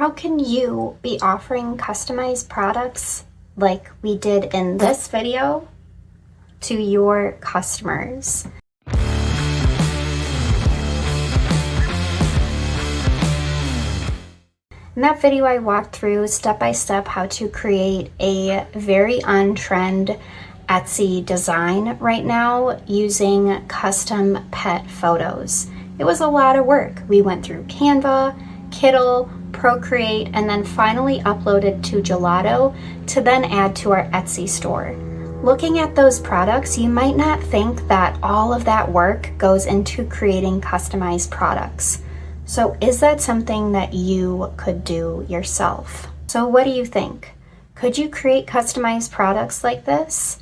How can you be offering customized products like we did in this video to your customers? In that video, I walked through step by step how to create a very on-trend Etsy design right now using custom pet photos. It was a lot of work. We went through Canva, Kittl, Procreate, and then finally uploaded to Gelato to then add to our Etsy store. Looking at those products, you might not think that all of that work goes into creating customized products. So is that something that you could do yourself? So what do you think? Could you create customized products like this?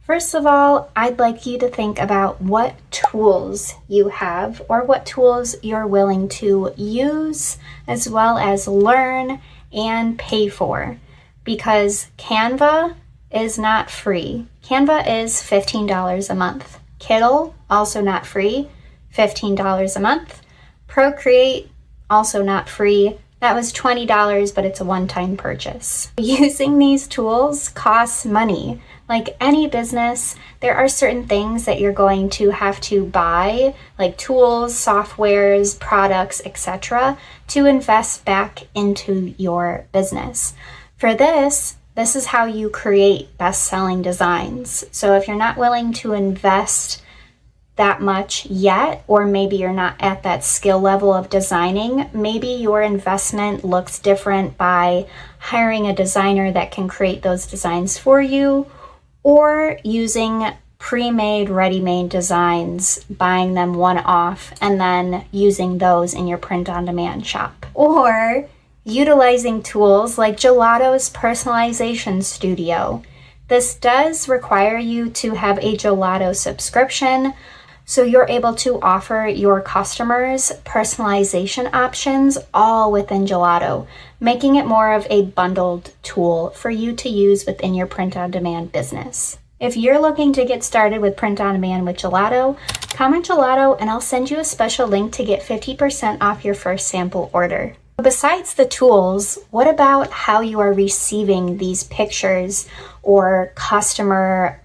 First of all, I'd like you to think about what tools you have or what tools you're willing to use as well as learn and pay for, because Canva is not free. Canva is $15 a month. Kittl, also not free, $15 a month. Procreate, also not free. That was $20, but it's a one-time purchase. Using these tools costs money. Like any business, there are certain things that you're going to have to buy, like tools, softwares, products, etc., to invest back into your business. For this is how you create best-selling designs. So if you're not willing to invest that much yet, or maybe you're not at that skill level of designing, maybe your investment looks different by hiring a designer that can create those designs for you, or using pre-made, ready-made designs, buying them one-off, and then using those in your print-on-demand shop. Or utilizing tools like Gelato's Personalization Studio. This does require you to have a Gelato subscription, so you're able to offer your customers personalization options all within Gelato, making it more of a bundled tool for you to use within your print-on-demand business. If you're looking to get started with print-on-demand with Gelato, comment Gelato and I'll send you a special link to get 50% off your first sample order. Besides the tools, what about how you are receiving these pictures or customer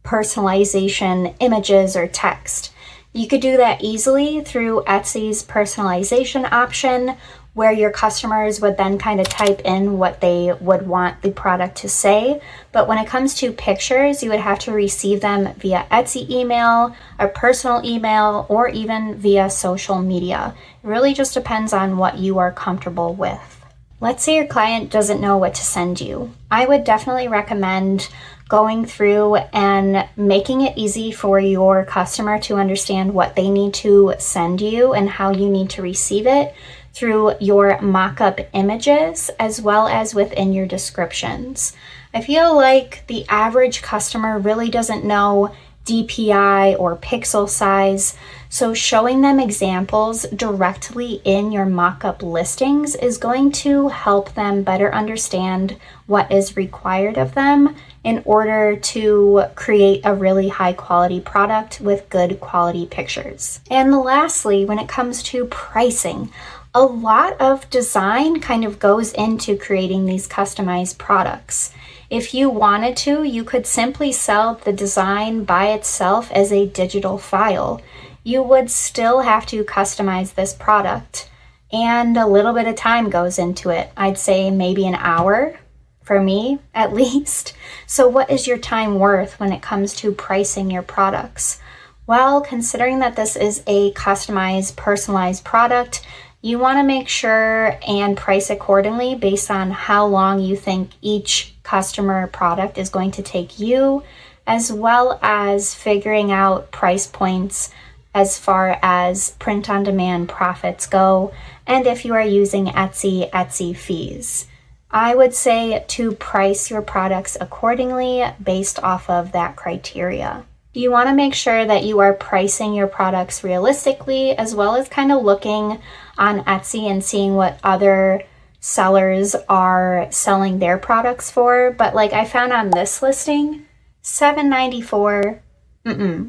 personalization images or text? You could do that easily through Etsy's personalization option, where your customers would then kind of type in what they would want the product to say. But when it comes to pictures, you would have to receive them via Etsy email, a personal email, or even via social media. It really just depends on what you are comfortable with. Let's say your client doesn't know what to send you. I would definitely recommend going through and making it easy for your customer to understand what they need to send you and how you need to receive it through your mock-up images as well as within your descriptions. I feel like the average customer really doesn't know DPI or pixel size, so showing them examples directly in your mock-up listings is going to help them better understand what is required of them in order to create a really high quality product with good quality pictures. And lastly, when it comes to pricing, a lot of design kind of goes into creating these customized products. If you wanted to, you could simply sell the design by itself as a digital file. You would still have to customize this product, and a little bit of time goes into it. I'd say maybe an hour, for me at least. So what is your time worth when it comes to pricing your products? Well, considering that this is a customized, personalized product, you want to make sure and price accordingly based on how long you think each customer product is going to take you, as well as figuring out price points as far as print-on-demand profits go, and if you are using Etsy fees. I would say to price your products accordingly based off of that criteria. You want to make sure that you are pricing your products realistically, as well as kind of looking on Etsy and seeing what other sellers are selling their products for. But like I found on this listing, $7.94,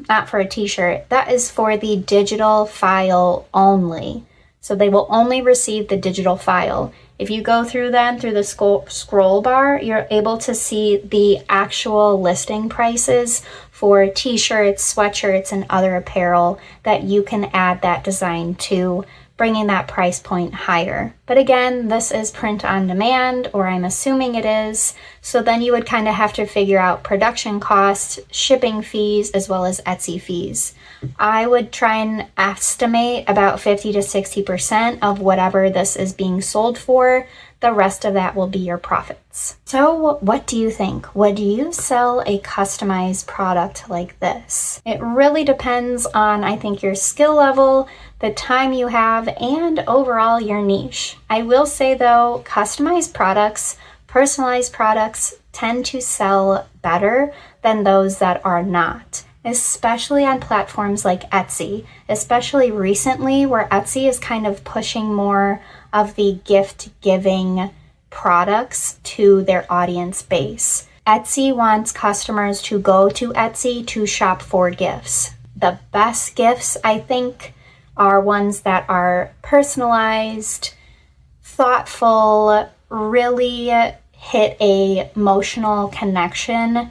not for a t-shirt. That is for the digital file only. So they will only receive the digital file. If you go through them through the scroll bar, you're able to see the actual listing prices for t-shirts, sweatshirts, and other apparel that you can add that design to, bringing that price point higher. But again, this is print on demand, or I'm assuming it is. So then you would kind of have to figure out production costs, shipping fees, as well as Etsy fees. I would try and estimate about 50 to 60% of whatever this is being sold for. The rest of that will be your profits. So what do you think? Would you sell a customized product like this? It really depends on, I think, your skill level, the time you have, and overall your niche. I will say though, customized products, personalized products tend to sell better than those that are not, especially on platforms like Etsy, especially recently where Etsy is kind of pushing more of the gift giving products to their audience base. Etsy wants customers to go to Etsy to shop for gifts. The best gifts, I think, are ones that are personalized, thoughtful, really hit a emotional connection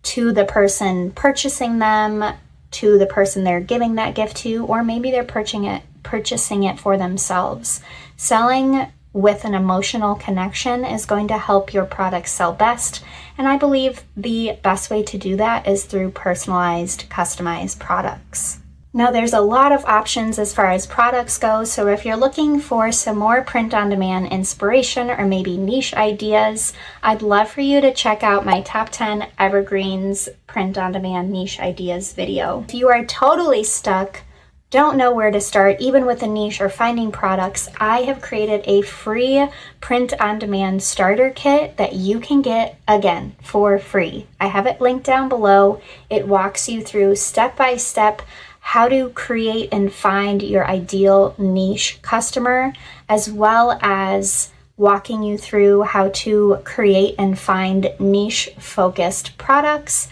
to the person purchasing them, to the person they're giving that gift to, or maybe they're purchasing it for themselves. Selling with an emotional connection is going to help your product sell best, and I believe the best way to do that is through personalized, customized products. Now, there's a lot of options as far as products go, so if you're looking for some more print-on-demand inspiration or maybe niche ideas, I'd love for you to check out my Top 10 Evergreens Print-on-Demand Niche Ideas video. If you are totally stuck, don't know where to start, even with a niche or finding products, I have created a free print-on-demand starter kit that you can get, again, for free. I have it linked down below. It walks you through step-by-step how to create and find your ideal niche customer, as well as walking you through how to create and find niche-focused products,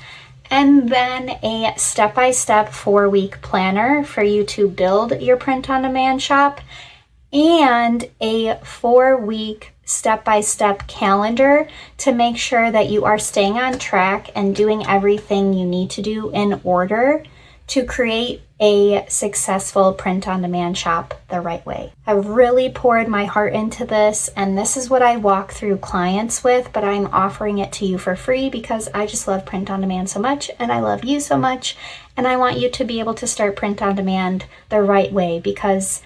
and then a step-by-step 4-week planner for you to build your print-on-demand shop, and a 4-week step-by-step calendar to make sure that you are staying on track and doing everything you need to do in order to create a successful print-on-demand shop the right way. I've really poured my heart into this, and this is what I walk through clients with, but I'm offering it to you for free because I just love print-on-demand so much, and I love you so much, and I want you to be able to start print-on-demand the right way, because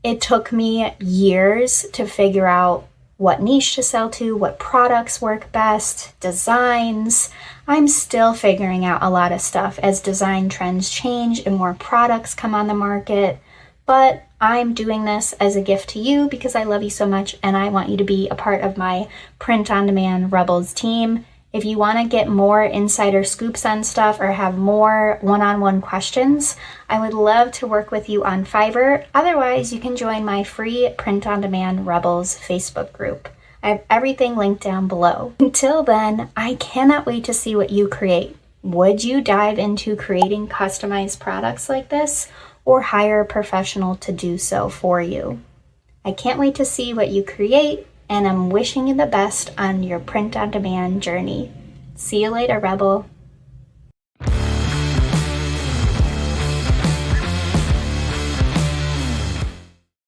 it took me years to figure out what niche to sell to, what products work best, designs. I'm still figuring out a lot of stuff as design trends change and more products come on the market. But I'm doing this as a gift to you because I love you so much and I want you to be a part of my Print on Demand Rebels team. If you want to get more insider scoops on stuff or have more one-on-one questions, I would love to work with you on Fiverr. Otherwise, you can join my free Print on Demand Rebels Facebook group. I have everything linked down below. Until then, I cannot wait to see what you create. Would you dive into creating customized products like this, or hire a professional to do so for you? I can't wait to see what you create, and I'm wishing you the best on your print-on-demand journey. See you later, Rebel.